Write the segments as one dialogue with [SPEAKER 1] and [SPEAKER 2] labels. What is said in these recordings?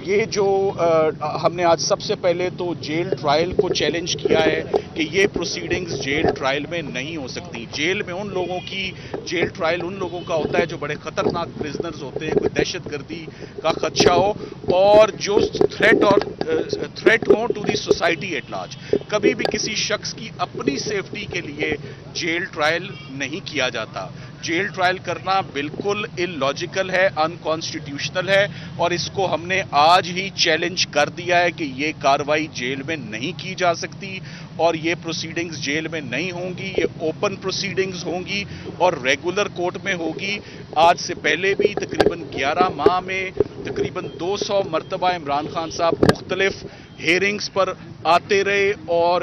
[SPEAKER 1] یہ جو ہم نے آج سب سے پہلے تو جیل ٹرائل کو چیلنج کیا ہے کہ یہ پروسیڈنگز جیل ٹرائل میں نہیں ہو سکتی. جیل میں ان لوگوں کی جیل ٹرائل ان لوگوں کا ہوتا ہے جو بڑے خطرناک پرزنرز ہوتے ہیں, کوئی دہشت گردی کا خدشہ ہو اور جو تھریٹ ہوں to the society at large. کبھی بھی کسی شخص کی اپنی سیفٹی کے لیے جیل ٹرائل نہیں کیا جاتا. جیل ٹرائل کرنا بالکل ان لاجیکل ہے, انکانسٹیٹیوشنل ہے, اور اس کو ہم نے آج ہی چیلنج کر دیا ہے کہ یہ کاروائی جیل میں نہیں کی جا سکتی اور یہ پروسیڈنگز جیل میں نہیں ہوں گی. یہ اوپن پروسیڈنگز ہوں گی اور ریگولر کورٹ میں ہوگی. آج سے پہلے بھی تقریباً 11 ماہ میں تقریباً 200 مرتبہ عمران خان صاحب مختلف ہیئرنگز پر آتے رہے اور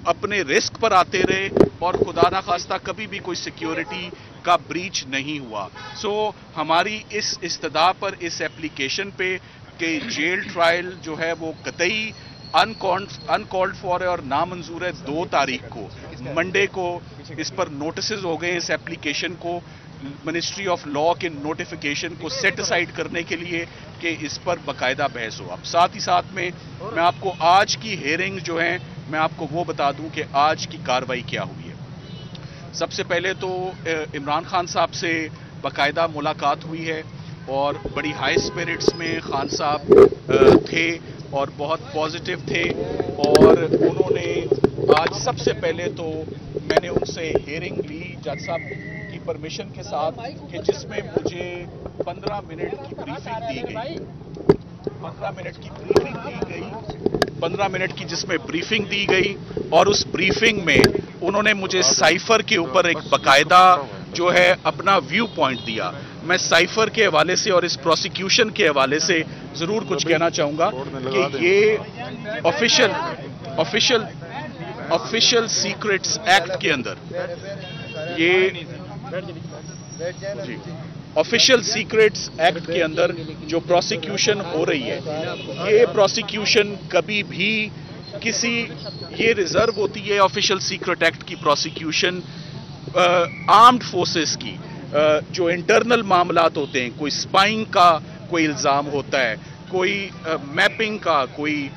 [SPEAKER 1] اپنے رسک پر آتے رہے اور خدا نخواستہ کبھی بھی کوئی سیکیورٹی کا بریچ نہیں ہوا. سو ہماری اس استدعا پر, اس ایپلیکیشن پہ کہ جیل ٹرائل جو ہے وہ قطعی انکالڈ فار ہے اور نامنظور ہے, 2 تاریخ کو منڈے کو اس پر نوٹسز ہو گئے. اس ایپلیکیشن کو منسٹری آف لا کے نوٹیفیکیشن کو سیٹ اسائڈ کرنے کے لیے کہ اس پر باقاعدہ بحث ہو. اب ساتھ ہی ساتھ میں آپ کو آج کی ہیئرنگ جو ہیں میں آپ کو وہ بتا دوں کہ آج کی کاروائی کیا ہوئی ہے. سب سے پہلے تو عمران خان صاحب سے باقاعدہ ملاقات ہوئی ہے اور بڑی ہائی اسپرٹس میں خان صاحب تھے اور بہت پازیٹیو تھے, اور انہوں نے آج سب سے پہلے تو میں نے ان سے ہیئرنگ لی جج صاحب کی پرمیشن کے ساتھ کہ جس میں مجھے 15 منٹ کی بریفنگ دی گئی. 15 منٹ کی جس میں بریفنگ دی گئی اور اس بریفنگ میں انہوں نے مجھے سائفر کے اوپر ایک باقاعدہ جو ہے اپنا ویو پوائنٹ دیا. میں سائفر کے حوالے سے اور اس پروسیکیوشن کے حوالے سے ضرور کچھ کہنا چاہوں گا کہ یہ آفیشل سیکرٹس ایکٹ کے اندر آفیشل سیکرٹس ایکٹ کے اندر جو پروسیکیوشن ہو رہی ہے, یہ پروسیکیوشن کبھی بھی یہ ریزرو ہوتی ہے آفیشل سیکرٹ ایکٹ کی پروسیکیوشن آرمڈ فورسز کی جو انٹرنل معاملات ہوتے ہیں, کوئی سپائنگ کا کوئی الزام ہوتا ہے, کوئی میپنگ کا, کوئی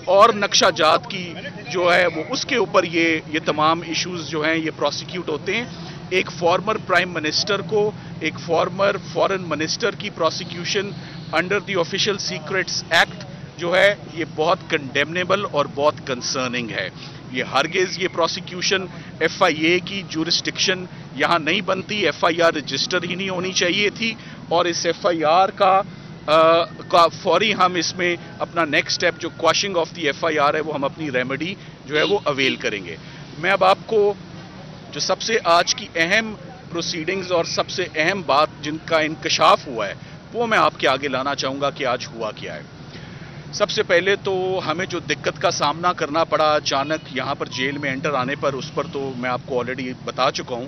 [SPEAKER 1] اور نقشہ جات کی جو ہے وہ اس کے اوپر یہ تمام ایشوز جو ہیں یہ پروسیکیوٹ ہوتے ہیں. ایک فارمر پرائم منسٹر کو, ایک فارمر فارن منسٹر کی prosecution under the official secrets act جو ہے یہ بہت کنڈیمنیبل اور بہت کنسرننگ ہے. یہ ہرگز یہ پروسیکیوشن ایف آئی اے کی جورسڈکشن یہاں نہیں بنتی. ایف آئی آر رجسٹر ہی نہیں ہونی چاہیے تھی, اور اس ایف آئی آر کا فوری ہم اس میں اپنا نیکسٹ سٹیپ جو quashing of the F I R ہے وہ ہم اپنی ریمیڈی جو ہے وہ اویل کریں گے. میں اب آپ کو جو سب سے آج کی اہم پروسیڈنگز اور سب سے اہم بات جن کا انکشاف ہوا ہے وہ میں آپ کے آگے لانا چاہوں گا کہ آج ہوا کیا ہے. سب سے پہلے تو ہمیں جو دقت کا سامنا کرنا پڑا اچانک یہاں پر جیل میں انٹر آنے پر, اس پر تو میں آپ کو آلریڈی بتا چکا ہوں.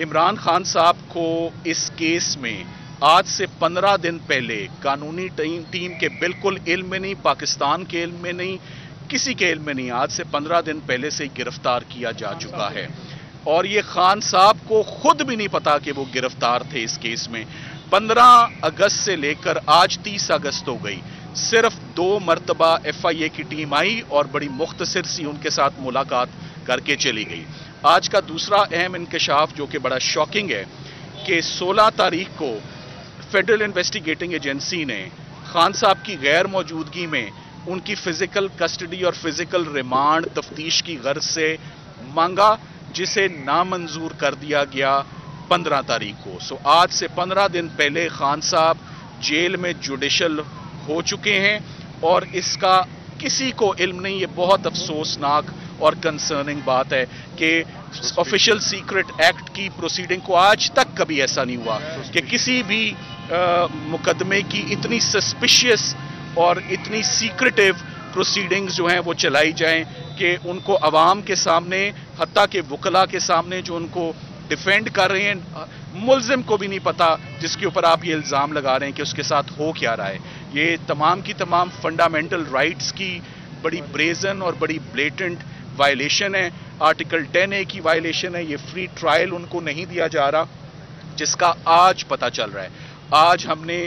[SPEAKER 1] عمران خان صاحب کو اس کیس میں آج سے 15 دن پہلے قانونی ٹیم کے بالکل علم میں نہیں, پاکستان کے علم میں نہیں, کسی کے علم میں نہیں, آج سے 15 دن پہلے سے گرفتار کیا جا چکا ہے. اور یہ خان صاحب کو خود بھی نہیں پتا کہ وہ گرفتار تھے اس کیس میں. 15 اگست سے لے کر آج 30 اگست ہو گئی, صرف 2 مرتبہ ایف آئی اے کی ٹیم آئی اور بڑی مختصر سی ان کے ساتھ ملاقات کر کے چلی گئی. آج کا دوسرا اہم انکشاف جو کہ بڑا شاکنگ ہے کہ 16 تاریخ کو فیڈرل انویسٹیگیٹنگ ایجنسی نے خان صاحب کی غیر موجودگی میں ان کی فزیکل کسٹڈی اور فزیکل ریمانڈ تفتیش کی غرض سے مانگا, جسے نامنظور کر دیا گیا 15 تاریخ کو. سو آج سے 15 دن پہلے خان صاحب جیل میں جوڈیشل ہو چکے ہیں اور اس کا کسی کو علم نہیں. یہ بہت افسوسناک اور کنسرننگ بات ہے کہ آفیشل سیکرٹ ایکٹ کی پروسیڈنگ کو آج تک کبھی ایسا نہیں ہوا کہ کسی بھی مقدمے کی اتنی سسپیشیس اور اتنی سیکریٹیو پروسیڈنگز جو ہیں وہ چلائی جائیں کہ ان کو عوام کے سامنے, حتیٰ کہ وکلاء کے سامنے جو ان کو ڈیفینڈ کر رہے ہیں, ملزم کو بھی نہیں پتا جس کے اوپر آپ یہ الزام لگا رہے ہیں کہ اس کے ساتھ ہو کیا رہا ہے. یہ تمام کی تمام فنڈامنٹل رائٹس کی بڑی بریزن اور بڑی بلیٹنٹ وائلیشن ہے. آرٹیکل 10A کی وائلیشن ہے. یہ فری ٹرائل ان کو نہیں دیا جا رہا جس کا آج پتہ چل رہا ہے. آج ہم نے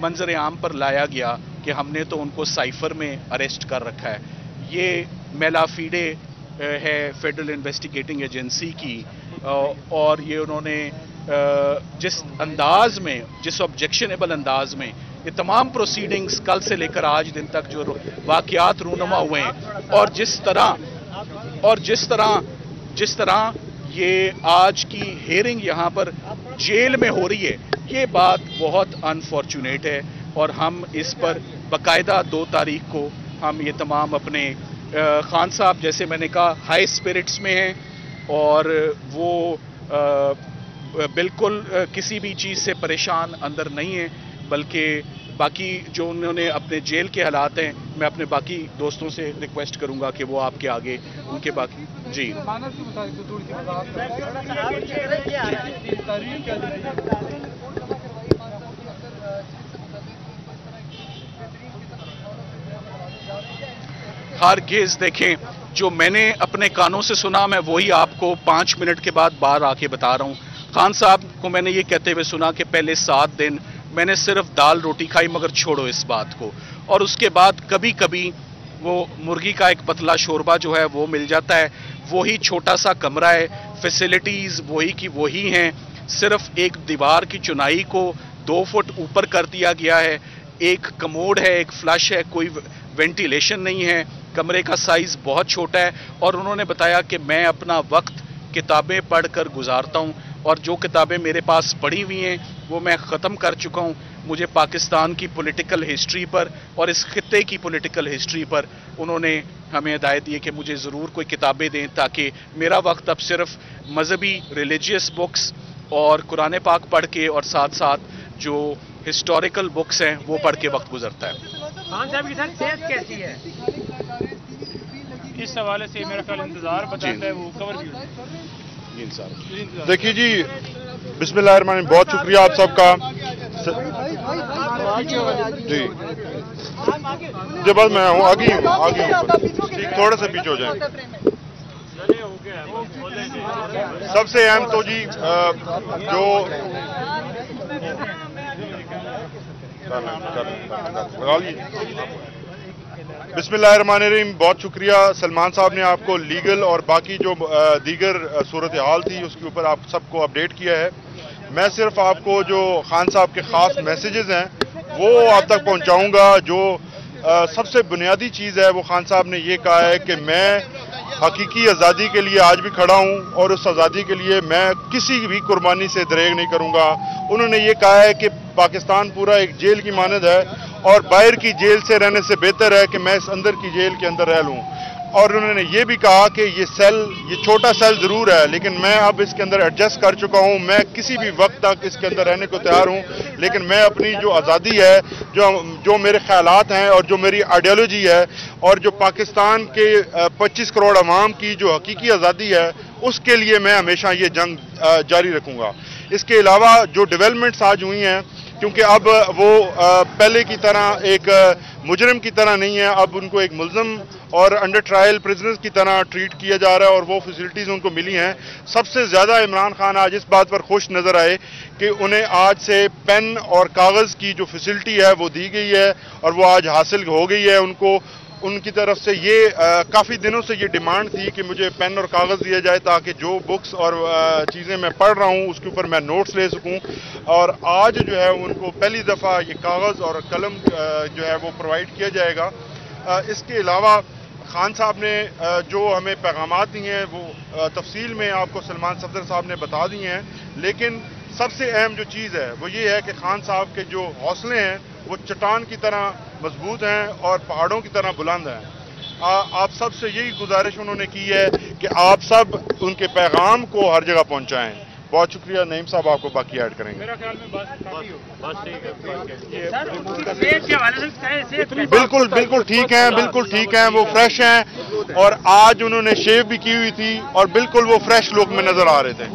[SPEAKER 1] منظر عام پر لایا گیا کہ ہم نے تو ان کو سائفر میں اریسٹ کر رکھا ہے. یہ میلا فیڈے ہے فیڈرل انویسٹیگیٹنگ ایجنسی کی, اور یہ انہوں نے جس انداز میں, جس آبجیکشنیبل انداز میں یہ تمام پروسیڈنگز کل سے لے کر آج دن تک جو واقعات رونما ہوئے ہیں, اور جس طرح یہ آج کی ہیئرنگ یہاں پر جیل میں ہو رہی ہے, یہ بات بہت انفارچونیٹ ہے. اور ہم اس پر باقاعدہ 2 تاریخ کو ہم یہ تمام اپنے خان صاحب جیسے میں نے کہا ہائی اسپرٹس میں ہیں, اور وہ بالکل کسی بھی چیز سے پریشان اندر نہیں ہیں, بلکہ باقی جو انہوں نے اپنے جیل کے حالات ہیں, میں اپنے باقی دوستوں سے ریکویسٹ کروں گا کہ وہ آپ کے آگے ان کے باقی جی ہرگز دیکھیں, جو میں نے اپنے کانوں سے سنا میں وہی آپ کو 5 منٹ کے بعد باہر آ کے بتا رہا ہوں. خان صاحب کو میں نے یہ کہتے ہوئے سنا کہ پہلے 7 دن میں نے صرف دال روٹی کھائی, مگر چھوڑو اس بات کو, اور اس کے بعد کبھی کبھی وہ مرغی کا ایک پتلا شوربہ جو ہے وہ مل جاتا ہے. وہی چھوٹا سا کمرہ ہے, فیسیلیٹیز وہی کی وہی ہیں, صرف ایک دیوار کی چنائی کو 2 فٹ اوپر کر دیا گیا ہے, ایک کموڈ ہے, ایک فلش ہے, کوئی وینٹیلیشن نہیں ہے, کمرے کا سائز بہت چھوٹا ہے. اور انہوں نے بتایا کہ میں اپنا وقت کتابیں پڑھ کر گزارتا ہوں, اور جو کتابیں میرے پاس پڑھی ہوئی ہیں وہ میں ختم کر چکا ہوں. مجھے پاکستان کی پولیٹیکل ہسٹری پر اور اس خطے کی پولیٹیکل ہسٹری پر انہوں نے ہمیں ہدایت دی کہ مجھے ضرور کوئی کتابیں دیں, تاکہ میرا وقت اب صرف مذہبی ریلیجیس بکس اور قرآن پاک پڑھ کے اور ساتھ ساتھ جو ہسٹوریکل بکس ہیں وہ پڑھ کے وقت گزرتا ہے.
[SPEAKER 2] خان صاحب کی صحت کیسی ہے؟ اس حوالے سے میرا خیال انتظار بتاتا ہے وہ کور بھی
[SPEAKER 3] دیکھیے جی, بسم اللہ الرحمن الرحیم, بہت شکریہ آپ سب کا. جی بس میں ہوں, آگے ہوں, تھوڑا سا پیچھے ہو جائیں. سب سے اہم تو جی جو بسم اللہ الرحمن الرحیم, بہت شکریہ سلمان صاحب نے آپ کو لیگل اور باقی جو دیگر صورتحال تھی اس کے اوپر آپ سب کو اپڈیٹ کیا ہے. میں صرف آپ کو جو خان صاحب کے خاص میسیجز ہیں وہ آپ تک پہنچاؤں گا. جو سب سے بنیادی چیز ہے وہ خان صاحب نے یہ کہا ہے کہ میں حقیقی آزادی کے لیے آج بھی کھڑا ہوں, اور اس آزادی کے لیے میں کسی بھی قربانی سے دریغ نہیں کروں گا. انہوں نے یہ کہا ہے کہ پاکستان پورا ایک جیل کی مانند ہے, اور باہر کی جیل سے رہنے سے بہتر ہے کہ میں اس اندر کی جیل کے اندر رہ لوں. اور انہوں نے یہ بھی کہا کہ یہ چھوٹا سیل ضرور ہے, لیکن میں اب اس کے اندر ایڈجسٹ کر چکا ہوں, میں کسی بھی وقت تک اس کے اندر رہنے کو تیار ہوں. لیکن میں اپنی جو آزادی ہے, جو میرے خیالات ہیں اور جو میری آئیڈیالوجی ہے, اور جو پاکستان کے 25 کروڑ عوام کی جو حقیقی آزادی ہے, اس کے لیے میں ہمیشہ یہ جنگ جاری رکھوں گا. اس کے علاوہ جو ڈیولپمنٹس آج ہوئی ہیں, کیونکہ اب وہ پہلے کی طرح ایک مجرم کی طرح نہیں ہے, اب ان کو ایک ملزم اور انڈر ٹرائل پریزنرز کی طرح ٹریٹ کیا جا رہا ہے, اور وہ فیسلٹیز ان کو ملی ہیں. سب سے زیادہ عمران خان آج اس بات پر خوش نظر آئے کہ انہیں آج سے پین اور کاغذ کی جو فیسلٹی ہے وہ دی گئی ہے, اور وہ آج حاصل ہو گئی ہے ان کو. ان کی طرف سے یہ کافی دنوں سے یہ ڈیمانڈ تھی کہ مجھے پین اور کاغذ دیا جائے, تاکہ جو بکس اور چیزیں میں پڑھ رہا ہوں اس کے اوپر میں نوٹس لے سکوں. اور آج جو ہے ان کو پہلی دفعہ یہ کاغذ اور قلم جو ہے وہ پرووائڈ کیا جائے گا. اس کے علاوہ خان صاحب نے جو ہمیں پیغامات دیے ہیں وہ تفصیل میں آپ کو سلمان صفدر صاحب نے بتا دی ہیں, لیکن سب سے اہم جو چیز ہے وہ یہ ہے کہ خان صاحب کے جو حوصلے ہیں وہ چٹان کی طرح مضبوط ہیں اور پہاڑوں کی طرح بلند ہیں. آپ سب سے یہی گزارش انہوں نے کی ہے کہ آپ سب ان کے پیغام کو ہر جگہ پہنچائیں. بہت شکریہ. نعیم صاحب آپ کو باقی ایڈ کریں گے. بالکل ٹھیک ہیں, بالکل ٹھیک ہیں, وہ فریش ہیں, اور آج انہوں نے شیو بھی کی ہوئی تھی, اور بالکل وہ فریش لک میں نظر آ رہے تھے.